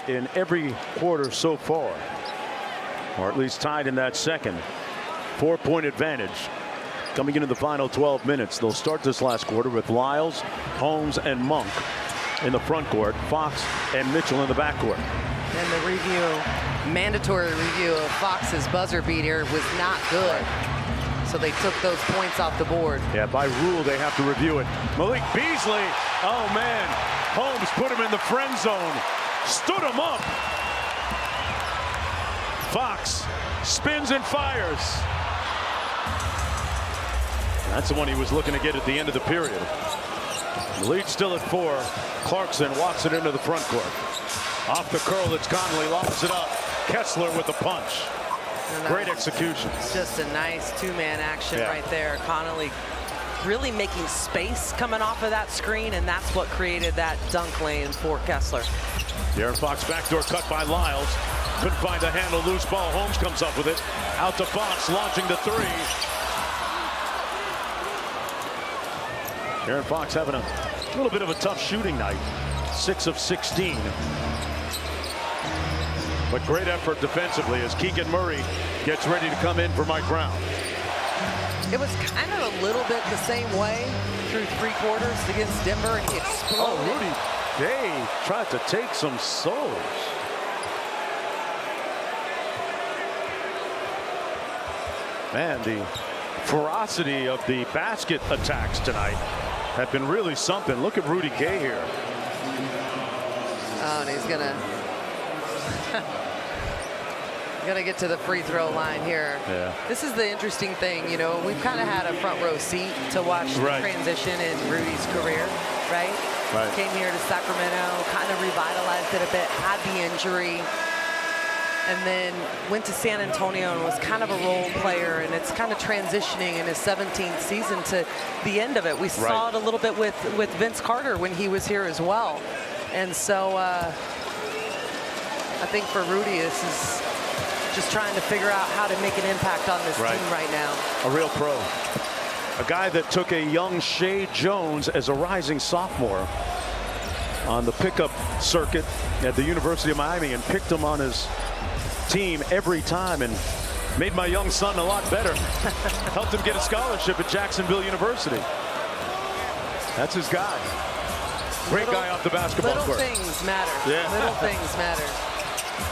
in every quarter so far, or at least tied in that second. 4-point advantage coming into the final 12 minutes. They'll start this last quarter with Lyles, Holmes, and Monk in the front court, Fox and Mitchell in the back court. And the review, mandatory review of Fox's buzzer beater was not good. So they took those points off the board. Yeah, by rule, they have to review it. Malik Beasley, oh man, Holmes put him in the friend zone, stood him up. Fox spins and fires. That's the one he was looking to get at the end of the period. The lead still at 4. Clarkson walks it into the front court. Off the curl, it's Conley, lobs it up. Kessler with the punch. Great execution. It's just a nice two-man action right there. Connolly really making space coming off of that screen, and that's what created that dunk lane for Kessler. De'Aaron Fox backdoor cut by Lyles. Couldn't find the handle, loose ball. Holmes comes up with it. Out to Fox, launching the 3. De'Aaron Fox having a little bit of a tough shooting night. 6 of 16. But great effort defensively as Keegan Murray gets ready to come in for Mike Brown. It was kind of a little bit the same way through 3 quarters against Denver, and he exploded. Oh, Rudy Gay tried to take some souls. Man, the ferocity of the basket attacks tonight have been really something. Look at Rudy Gay here. Oh, and he's gonna get to the free throw line here. Yeah. This is the interesting thing, you know, we've kind of had a front row seat to watch the transition in Rudy's career, right? Came here to Sacramento, kind of revitalized it a bit, had the injury, and then went to San Antonio and was kind of a role player, and it's kind of transitioning in his 17th season to the end of it. We saw it a little bit with Vince Carter when he was here as well. And so I think for Rudy, this is just trying to figure out how to make an impact on this team right now. A real pro. A guy that took a young Shea Jones as a rising sophomore on the pickup circuit at the University of Miami and picked him on his team every time and made my young son a lot better. Helped him get a scholarship at Jacksonville University. That's his guy. Great guy off the basketball court. Little things matter. Yeah. Little things matter.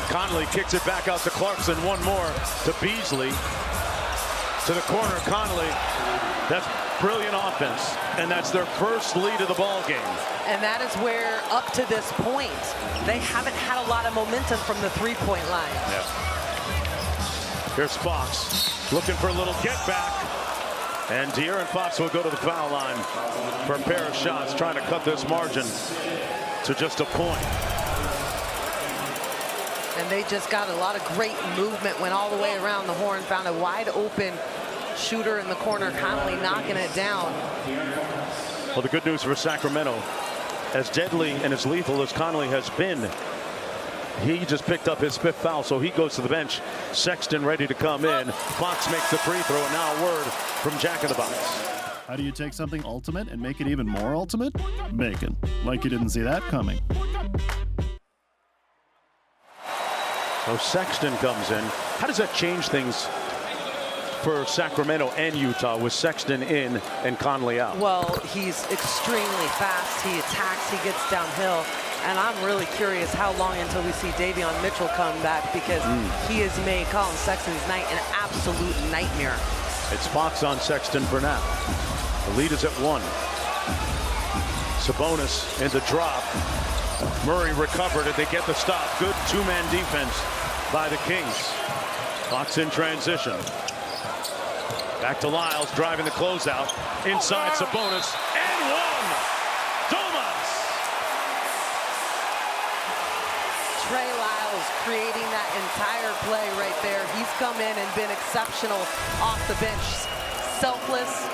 Conley kicks it back out to Clarkson. One more to Beasley. To the corner, Conley. That's brilliant offense. And that's their first lead of the ball game. And that is where, up to this point, they haven't had a lot of momentum from the three-point line. Yeah. Here's Fox looking for a little get back. And De'Aaron Fox will go to the foul line for a pair of shots, trying to cut this margin to just a point. And they just got a lot of great movement, went all the way around the horn, found a wide open shooter in the corner, Conley knocking it down. Well, the good news for Sacramento, as deadly and as lethal as Conley has been, he just picked up his 5th foul, so he goes to the bench. Sexton ready to come in. Fox makes the free throw, and now a word from Jack in the Box. How do you take something ultimate and make it even more ultimate? Bacon. Like you didn't see that coming. So Sexton comes in. How does that change things for Sacramento and Utah with Sexton in and Conley out? Well, he's extremely fast. He attacks, he gets downhill. And I'm really curious how long until we see Davion Mitchell come back, because he has made Colin Sexton's night an absolute nightmare. It's Fox on Sexton for now. The lead is at 1. Sabonis in the drop. Murray recovered it. They get the stop. Good two-man defense by the Kings. Fox in transition. Back to Lyles, driving the closeout. Inside Sabonis, and 1! Domas! Trey Lyles creating that entire play right there. He's come in and been exceptional off the bench. Selfless,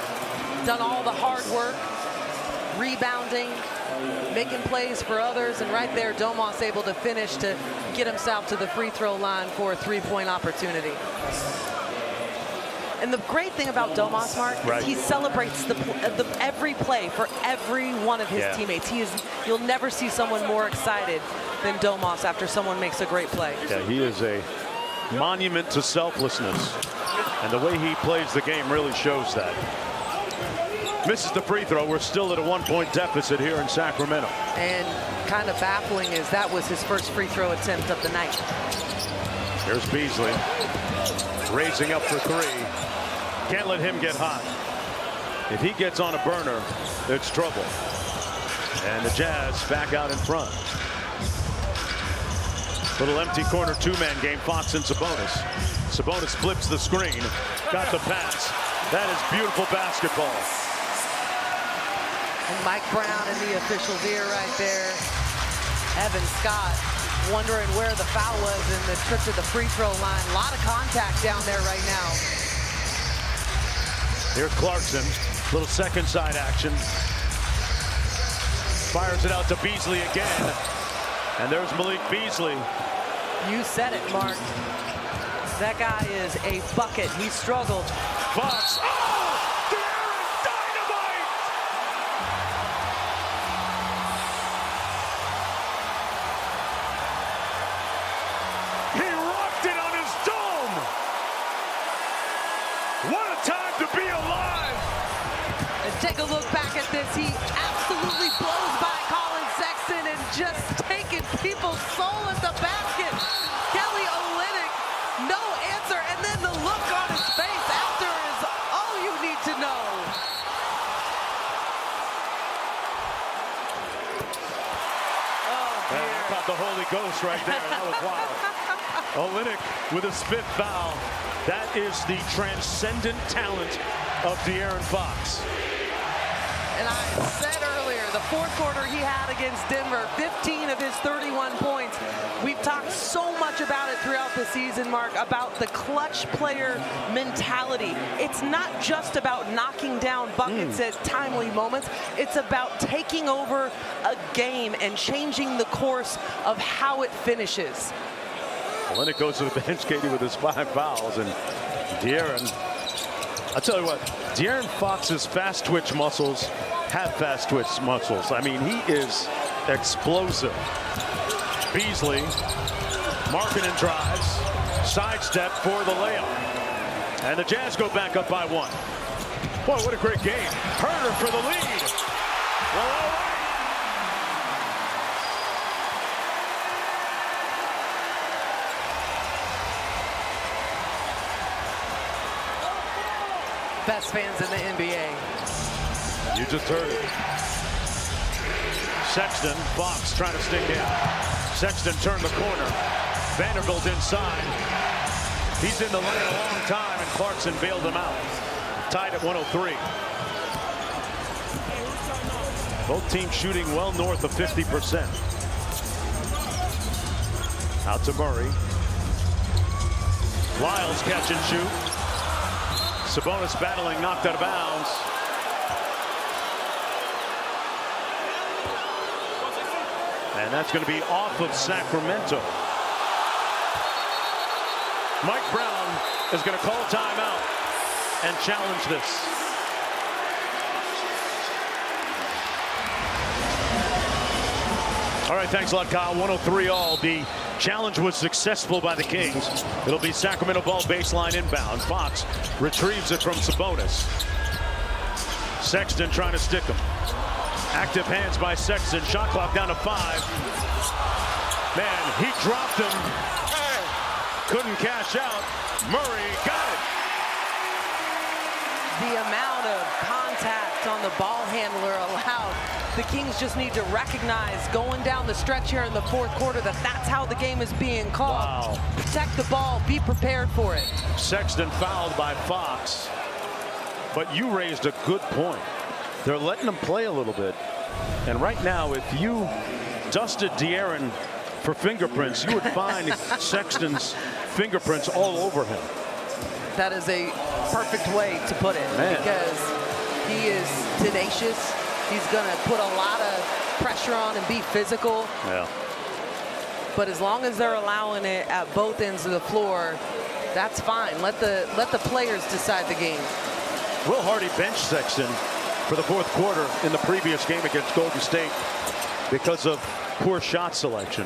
done all the hard work, rebounding, making plays for others, and right there, Domas able to finish to get himself to the free throw line for a 3-point opportunity. And the great thing about Domas, Mark, is he celebrates every play for every one of his teammates. He is You'll never see someone more excited than Domas after someone makes a great play. Yeah, he is a monument to selflessness. And the way he plays the game really shows that. Misses the free throw. We're still at a 1-point deficit here in Sacramento. And kind of baffling is that was his first free throw attempt of the night. Here's Beasley. Raising up for three. Can't let him get hot. If he gets on a burner, it's trouble. And the Jazz back out in front. Little empty corner two-man game. Fox and Sabonis. Sabonis flips the screen. Got the pass. That is beautiful basketball. And Mike Brown in the official's ear right there. Evan Scott wondering where the foul was in the trip to the free throw line. A lot of contact down there right now. Here's Clarkson. Little second side action. Fires it out to Beasley again. And there's Malik Beasley. You said it, Mark. That guy is a bucket. He struggled. Fox. Oh! Dynamite! He rocked it on his dome. What a time to be alive. And take a look back at this. He absolutely blows by Colin Sexton and just taking people's soul at the basket. Kelly Olynyk, no answer. And then the look on his face after is all you need to know. Oh, dear. I caught the Holy Ghost right there. That was wild. Olynyk with a spit foul. That is the transcendent talent of De'Aaron Fox. And I said earlier, the fourth quarter he had against Denver, 15 of his 31 points. We've talked so much about it throughout the season, Mark, about the clutch player mentality. It's not just about knocking down buckets at timely moments. It's about taking over a game and changing the course of how it finishes. Olynyk goes to the bench, Katie, with his 5 fouls, and De'Aaron, I'll tell you what, De'Aaron Fox's fast twitch muscles have fast twitch muscles. I mean, he is explosive. Beasley, Markkanen drives, sidestep for the layup. And the Jazz go back up by 1. Boy, what a great game. Huerter for the lead. Well, all right. Best fans in the NBA. You just heard it. Sexton, Fox trying to stick in. Sexton turned the corner. Vanderbilt inside. He's in the lane a long time, and Clarkson bailed him out. Tied at 103. Both teams shooting well north of 50%. Out to Murray. Lyles catch and shoot. Sabonis battling, knocked out of bounds. And that's going to be off of Sacramento. Mike Brown is going to call timeout and challenge this. All right, thanks a lot, Kyle. 103 all. The challenge was successful by the Kings. It'll be Sacramento ball baseline inbound. Fox retrieves it from Sabonis. Sexton trying to stick him. Active hands by Sexton. Shot clock down to 5. Man, he dropped him. Couldn't cash out. Murray got it. The amount of contact on the ball handler allowed. The Kings just need to recognize going down the stretch here in the fourth quarter that that's how the game is being called. Wow. Protect the ball. Be prepared for it. Sexton fouled by Fox. But you raised a good point. They're letting him play a little bit. And right now, if you dusted De'Aaron for fingerprints, you would find Sexton's fingerprints all over him. That is a perfect way to put it. Man. Because he is tenacious. He's going to put a lot of pressure on and be physical. Yeah. But as long as they're allowing it at both ends of the floor, that's fine. Let the players decide the game. Will Hardy benched Sexton for the fourth quarter in the previous game against Golden State. because of poor shot selection.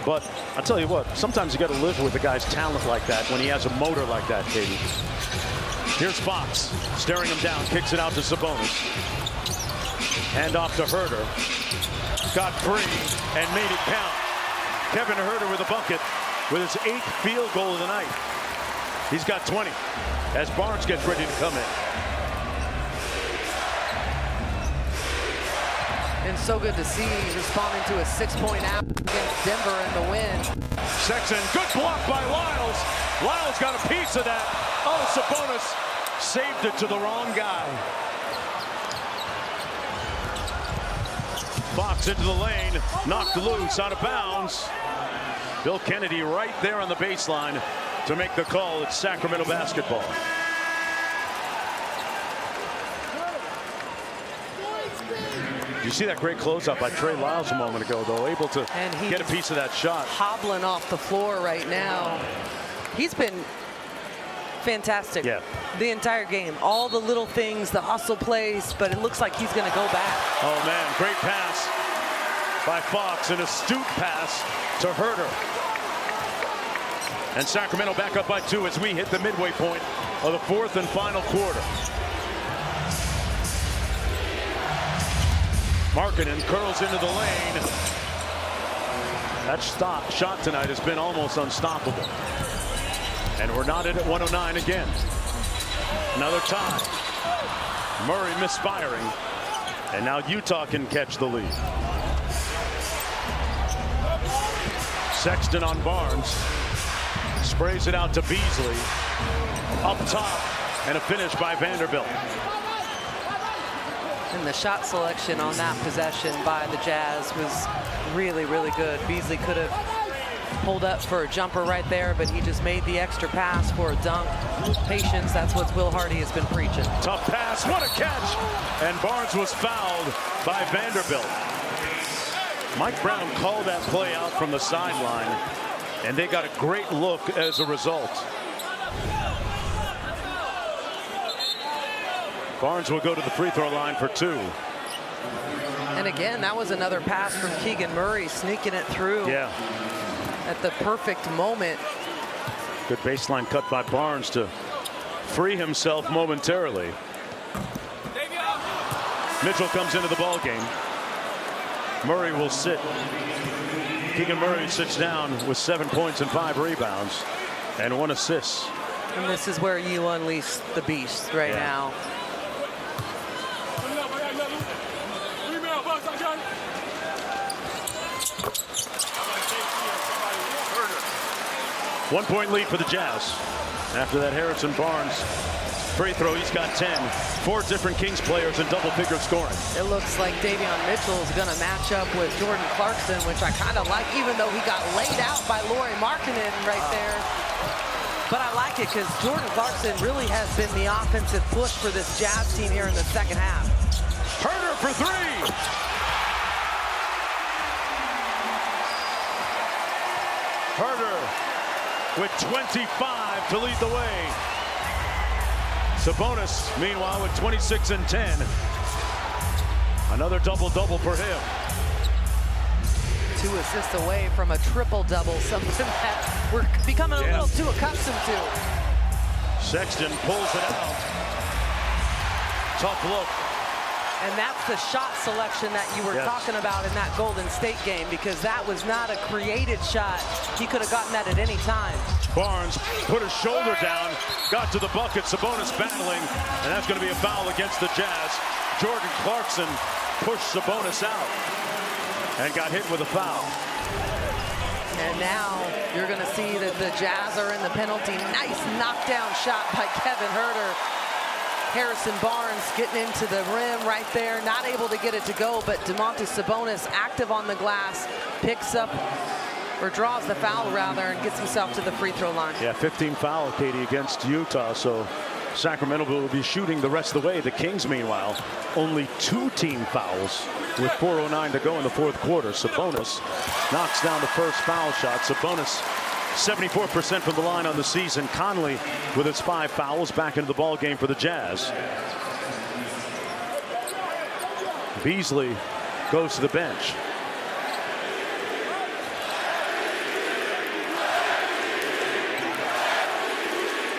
But I'll tell you what, sometimes you got to live with a guy's talent like that when he has a motor like that, Katie. Here's Fox staring him down, kicks it out to Sabonis. Hand off to Huerter. Got free and made it count. Kevin Huerter with a bucket with his 8th field goal of the night. He's got 20 as Barnes gets ready to come in. And so good to see responding to a 6-point out against Denver in the win. Sexton, good block by Lyles. Lyles got a piece of that. Oh, Sabonis saved it to the wrong guy. Fox into the lane, knocked loose, out of bounds. Bill Kennedy right there on the baseline to make the call. It's Sacramento basketball. You see that great closeout by Trey Lyles a moment ago, though, able to get a piece of that shot. Hobbling off the floor right now. He's been fantastic the entire game. All the little things, the hustle plays, but it looks like he's going to go back. Oh, man, great pass by Fox, an astute pass to Huerter. And Sacramento back up by 2 as we hit the midway point of the 4th and final quarter. Markkanen curls into the lane. That shot tonight has been almost unstoppable. And we're knotted at 109 again. Another tie. Murray misfiring. And now Utah can catch the lead. Sexton on Barnes. Sprays it out to Beasley. Up top. And a finish by Vanderbilt. And the shot selection on that possession by the Jazz was really, really good. Beasley could have pulled up for a jumper right there, but he just made the extra pass for a dunk. Patience, that's what Will Hardy has been preaching. Tough pass, what a catch! And Barnes was fouled by Vanderbilt. Mike Brown called that play out from the sideline, and they got a great look as a result. Barnes will go to the free throw line for 2. And again, that was another pass from Keegan Murray, sneaking it through at the perfect moment. Good baseline cut by Barnes to free himself momentarily. Mitchell comes into the ball game. Murray will sit. Keegan Murray sits down with 7 points and 5 rebounds and 1 assist. And this is where you unleash the beast right now. 1 point lead for the Jazz. After that Harrison Barnes free throw, he's got 10. 4 different Kings players in double-figure scoring. It looks like Davion Mitchell is going to match up with Jordan Clarkson, which I kind of like, even though he got laid out by Lauri Markkanen right there. But I like it because Jordan Clarkson really has been the offensive push for this Jazz team here in the second half. Huerter for 3. Huerter with 25 to lead the way. Sabonis, meanwhile, with 26 and 10. Another double-double for him. 2 assists away from a triple-double, something that we're becoming a little too accustomed to. Sexton pulls it out. Tough look. And that's the shot selection that you were talking about in that Golden State game, because that was not a created shot. He could have gotten that at any time. Barnes put his shoulder down, got to the bucket. Sabonis battling, and that's going to be a foul against the Jazz. Jordan Clarkson pushed Sabonis out and got hit with a foul. And now you're going to see that the Jazz are in the penalty. Nice knockdown shot by Kevin Huerter. Harrison Barnes getting into the rim right there, not able to get it to go, but Domantas Sabonis active on the glass, picks up, or draws the foul rather, and gets himself to the free throw line. Yeah, 15 foul, Katie, against Utah, so Sacramento will be shooting the rest of the way. The Kings, meanwhile, only 2 team fouls with 4:09 to go in the 4th quarter. Sabonis knocks down the first foul shot. Sabonis 74% from the line on the season. Conley with his 5 fouls back into the ball game for the Jazz. Beasley goes to the bench.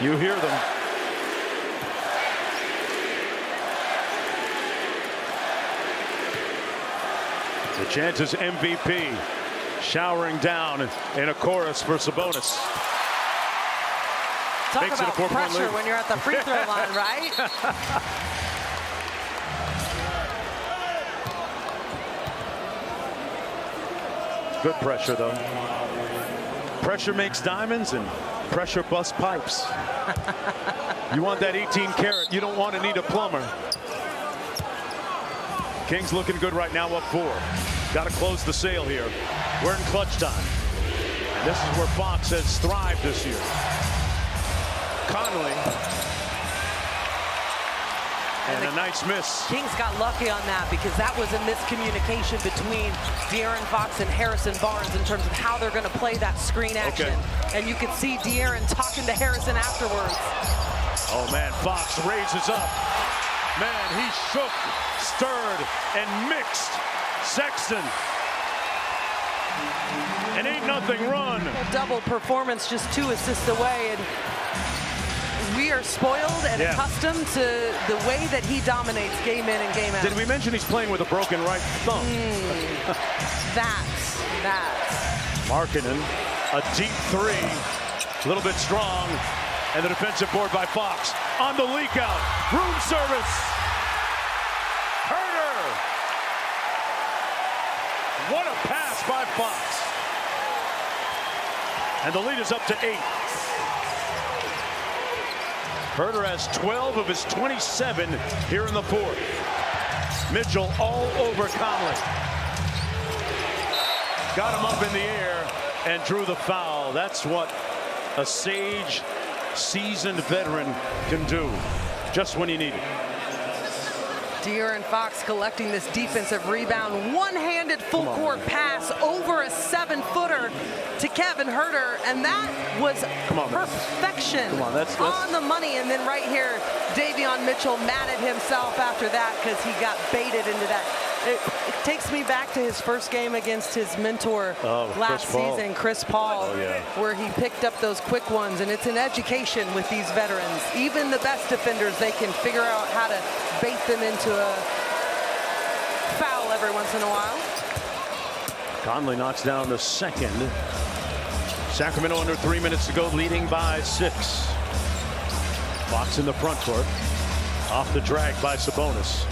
You hear them. The chances MVP showering down in a chorus for Sabonis. Talk Makes it a about 4-point pressure lead. when you're at the free throw line, right? Good pressure, though. Pressure makes diamonds, and pressure busts pipes. You want that 18 karat. You don't want to need a plumber. Kings looking good right now, up 4. Got to close the sale here. We're in clutch time. And this is where Fox has thrived this year. Conley. And a nice miss. Kings got lucky on that because that was a miscommunication between De'Aaron Fox and Harrison Barnes in terms of how they're going to play that screen action. Okay. And you could see De'Aaron talking to Harrison afterwards. Oh, man, Fox raises up. Man, he shook, stirred, and mixed Sexton. An 8-0 run. A double performance, just 2 assists away. And we are spoiled and accustomed to the way that he dominates game in and game out. Did we mention he's playing with a broken right thumb? That's. Markkanen, a deep 3, a little bit strong, and the defensive board by Fox on the leak out. Room service. Huerter. What a pass by Fox. And the lead is up to 8. Huerter has 12 of his 27 here in the 4th. Mitchell all over Conley. Got him up in the air and drew the foul. That's what a sage, seasoned veteran can do just when you need it. De'Aaron Fox collecting this defensive rebound. One-handed full-court pass over a 7-footer to Kevin Huerter, and that was perfection. That's on the money. And then right here, Davion Mitchell mad at himself after that because he got baited into that. It takes me back to his first game against his mentor last season, Chris Paul, where he picked up those quick ones. And it's an education with these veterans. Even the best defenders, they can figure out how to bait them into a foul every once in a while. Conley knocks down the second. Sacramento under 3 minutes to go, leading by 6. Fox in the front court. Off the drag by Sabonis.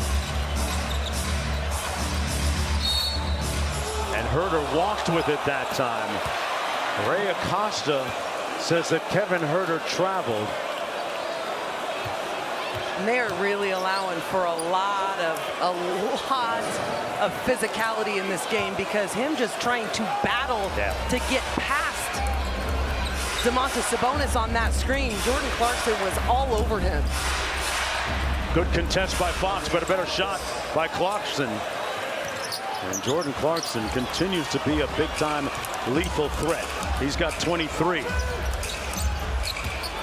And Huerter walked with it that time. Ray Acosta says that Kevin Huerter traveled. And they're really allowing for a lot of physicality in this game because him just trying to battle to get past Domantas Sabonis on that screen. Jordan Clarkson was all over him. Good contest by Fox, but a better shot by Clarkson. And Jordan Clarkson continues to be a big-time lethal threat. He's got 23.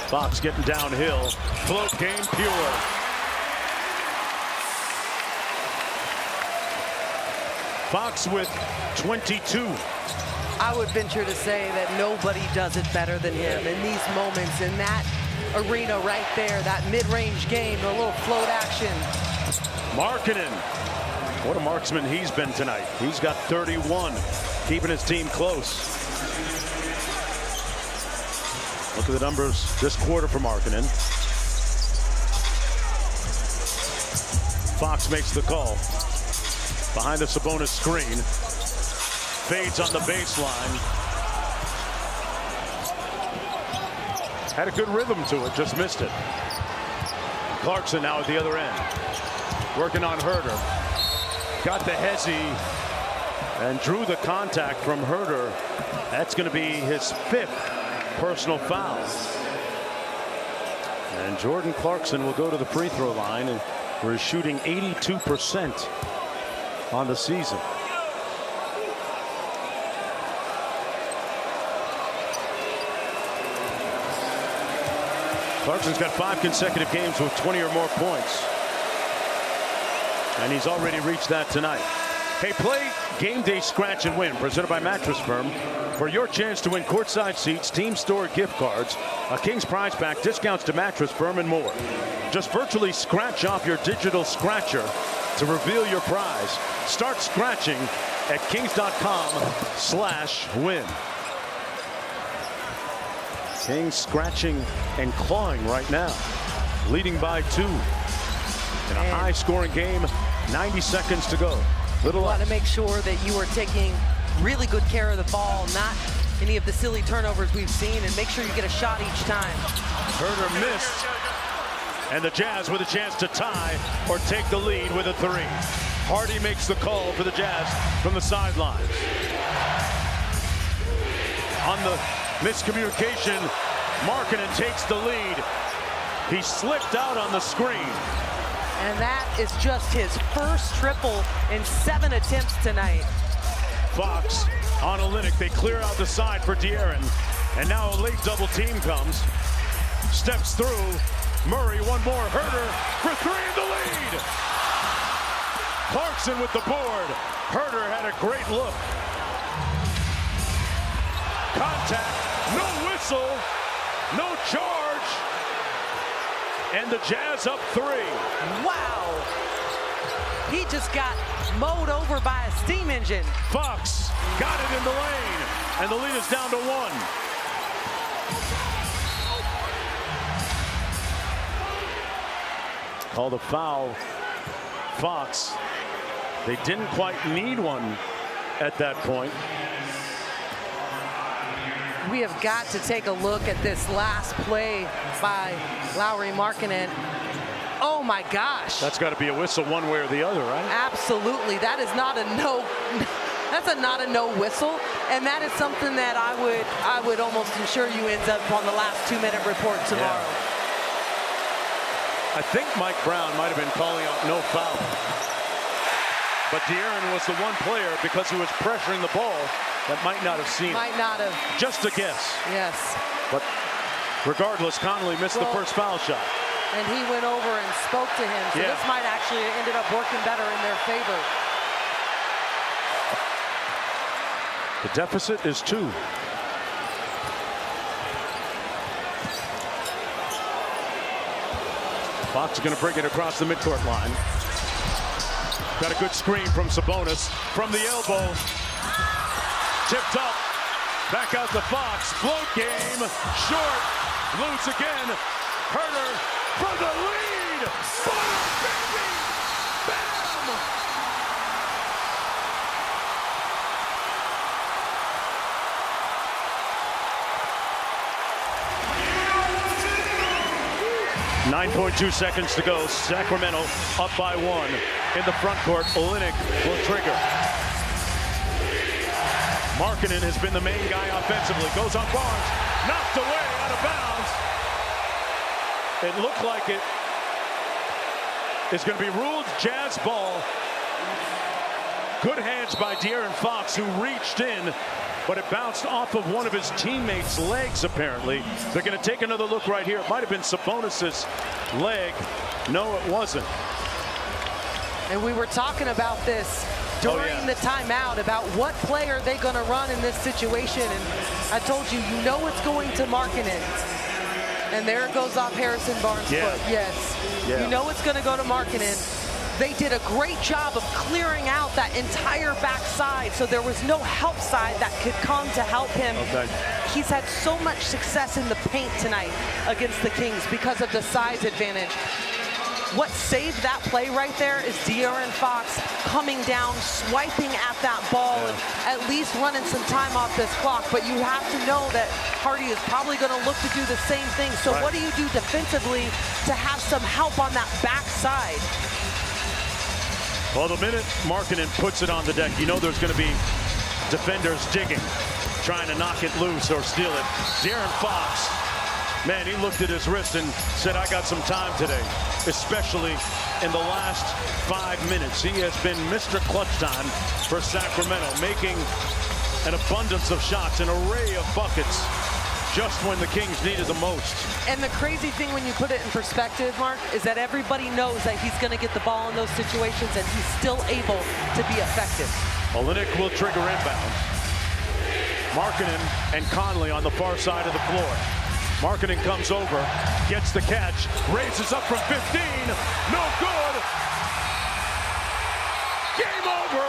Fox getting downhill. Float game pure. Fox with 22. I would venture to say that nobody does it better than him in these moments, in that arena right there, that mid-range game, a little float action. Markkanen. What a marksman he's been tonight. He's got 31, keeping his team close. Look at the numbers this quarter for Markkanen. Fox makes the call. Behind the Sabonis screen. Fades on the baseline. Had a good rhythm to it, just missed it. Clarkson now at the other end. Working on Huerter. Got the hezzy and drew the contact from Huerter. That's going to be his 5th personal foul. And Jordan Clarkson will go to the free throw line, and we're shooting 82% on the season. Clarkson's got 5 consecutive games with 20 or more points. And he's already reached that tonight. Hey, play Game Day Scratch and Win, presented by Mattress Firm, for your chance to win courtside seats, team store gift cards, a King's prize pack, discounts to Mattress Firm, and more. Just virtually scratch off your digital scratcher to reveal your prize. Start scratching at kings.com/win. Kings scratching and clawing right now, leading by 2 in a high-scoring game. 90 seconds to go. You want to make sure that you are taking really good care of the ball, not any of the silly turnovers we've seen, and make sure you get a shot each time. Huerter missed, and the Jazz with a chance to tie or take the lead with a 3. Hardy makes the call for the Jazz from the sidelines. On the miscommunication, Markkanen takes the lead. He slipped out on the screen. And that is just his first triple in 7 attempts tonight. Fox on Olynyk. They clear out the side for De'Aaron. And now a late double team comes. Steps through. Murray, one more. Huerter for 3 in the lead. Clarkson with the board. Huerter had a great look. Contact. No whistle. No charge. And the Jazz up 3. Wow. He just got mowed over by a steam engine. Fox got it in the lane. And the lead is down to 1. Called a foul. Fox. They didn't quite need one at that point. We have got to take a look at this last play by Lauri Markkanen. Oh my gosh. That's got to be a whistle one way or the other, right? Absolutely. That is not a no. That's not a no whistle, and that is something that I would almost ensure you ends up on the last 2-minute report tomorrow. Yeah. I think Mike Brown might have been calling out no foul. But De'Aaron was the one player, because he was pressuring the ball, that might not have seen it. Might not have. Just a guess. Yes. But regardless, Connolly missed the first foul shot. And he went over and spoke to him. So this might actually ended up working better in their favor. The deficit is 2. Fox is going to bring it across the midcourt line. Got a good screen from Sabonis from the elbow. Tipped up. Back out to Fox. Float game. Short. Loose again. Huerter for the lead. Butter, baby. Bam. .2 seconds to go. Sacramento up by 1 in the front court. Olynyk will trigger. Markkanen has been the main guy offensively. Goes on Barnes. Knocked away out of bounds. It looked like it is going to be ruled Jazz ball. Good hands by De'Aaron Fox, who reached in, but it bounced off of one of his teammates' legs, apparently. They're going to take another look right here. It might have been Sabonis' leg. No, it wasn't. And we were talking about this during the timeout, about what play are they going to run in this situation. And I told you, you know it's going to Markkanen. And there it goes off Harrison Barnes' foot. Yes. Yeah. You know it's going to go to Markkanen. They did a great job of clearing out that entire backside, so there was no help side that could come to help him. Okay. He's had so much success in the paint tonight against the Kings because of the size advantage. What saved that play right there is De'Aaron Fox coming down, swiping at that ball, and at least running some time off this clock. But you have to know that Hardy is probably going to look to do the same thing. So what do you do defensively to have some help on that backside? Well, the minute Markkanen puts it on the deck, you know there's going to be defenders digging, trying to knock it loose or steal it. De'Aaron Fox, man, he looked at his wrist and said, I got some time today, especially in the last 5 minutes. He has been Mr. Clutch Time for Sacramento, making an abundance of shots, an array of buckets. just when the Kings needed the most. And the crazy thing when you put it in perspective, Mark, is that everybody knows that he's going to get the ball in those situations, and he's still able to be effective. Olynyk will trigger inbounds. Markkanen and Conley on the far side of the floor. Markkanen comes over, gets the catch, raises up from 15, no good. Game over.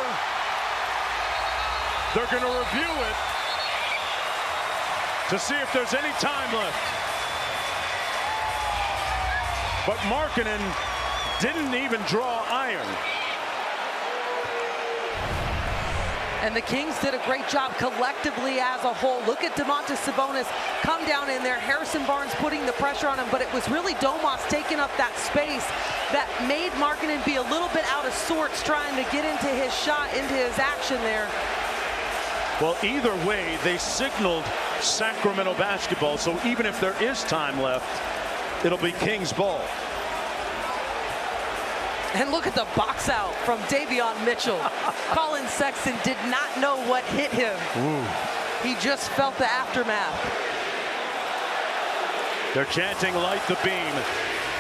They're going to review it to see if there's any time left. But Markkanen didn't even draw iron. And the Kings did a great job collectively as a whole. Look at Domantas Sabonis come down in there. Harrison Barnes putting the pressure on him, but it was really Domas taking up that space that made Markkanen be a little bit out of sorts trying to get into his shot, into his action there. Well, either way, they signaled Sacramento basketball, so even if there is time left, it'll be Kings ball. And look at the box out from Davion Mitchell. Colin Sexton did not know what hit him. Ooh. He just felt the aftermath. They're chanting "Light the Beam"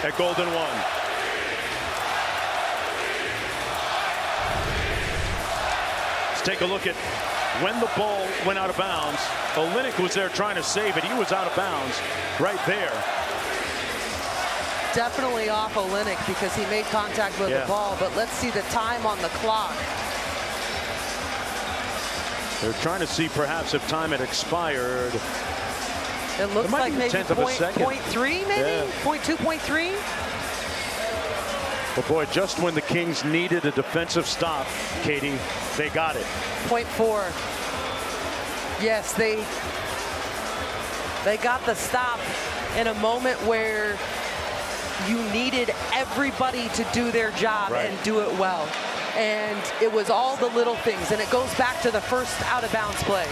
at Golden One. Let's take a look at when the ball went out of bounds. Olynyk was there trying to save it. He was out of bounds right there. Definitely off Olynyk because he made contact with the ball, but let's see the time on the clock. They're trying to see perhaps if time had expired. It looks like maybe point 0.3, maybe? Yeah. 0.2, 0.3? But boy, just when the Kings needed a defensive stop, Katie, they got it. 0.4. Yes, they got the stop in a moment where you needed everybody to do their job and do it well. And it was all the little things. And it goes back to the first out-of-bounds play.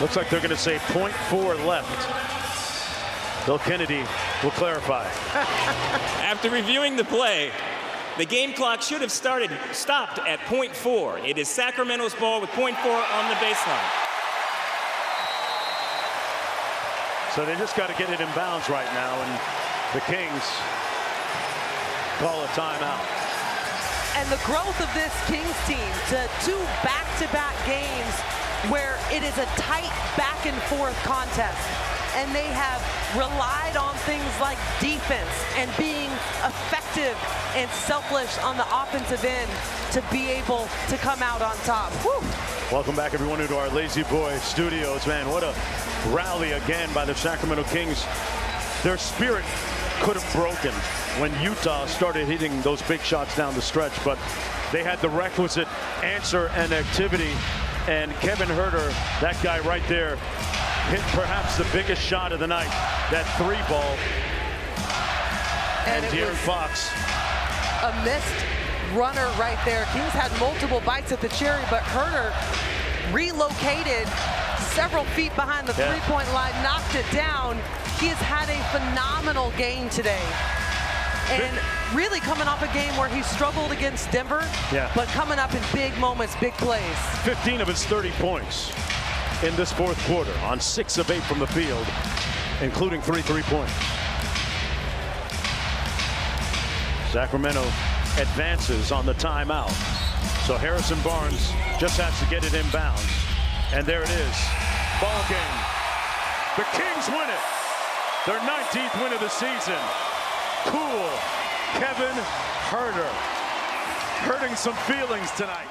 Looks like they're going to say 0.4 left. Bill Kennedy will clarify. After reviewing the play, the game clock should have stopped at 0.4. It is Sacramento's ball with 0.4 on the baseline. So they just got to get it in bounds right now, and the Kings call a timeout. And the growth of this Kings team to 2 back-to-back games where it is a tight back-and-forth contest. And they have relied on things like defense and being effective and selfless on the offensive end to be able to come out on top. Whew. Welcome back, everyone, into our Lazy Boy studios. Man, what a rally again by the Sacramento Kings. Their spirit could have broken when Utah started hitting those big shots down the stretch, but they had the requisite answer and activity. And Kevin Huerter, that guy right there, hit perhaps the biggest shot of the night, that 3-ball. And De'Aaron Fox. A missed runner right there. Kings had multiple bites at the cherry, but Huerter relocated several feet behind the three-point line, knocked it down. He has had a phenomenal game today. And really coming off a game where he struggled against Denver, but coming up in big moments, big plays. 15 of his 30 points in this fourth quarter on 6 of 8 from the field, including 3 3-pointers. Sacramento advances on the timeout. So Harrison Barnes just has to get it inbounds. And there it is. Ball game. The Kings win it. Their 19th win of the season. Cool. Kevin Huerter hurting some feelings tonight.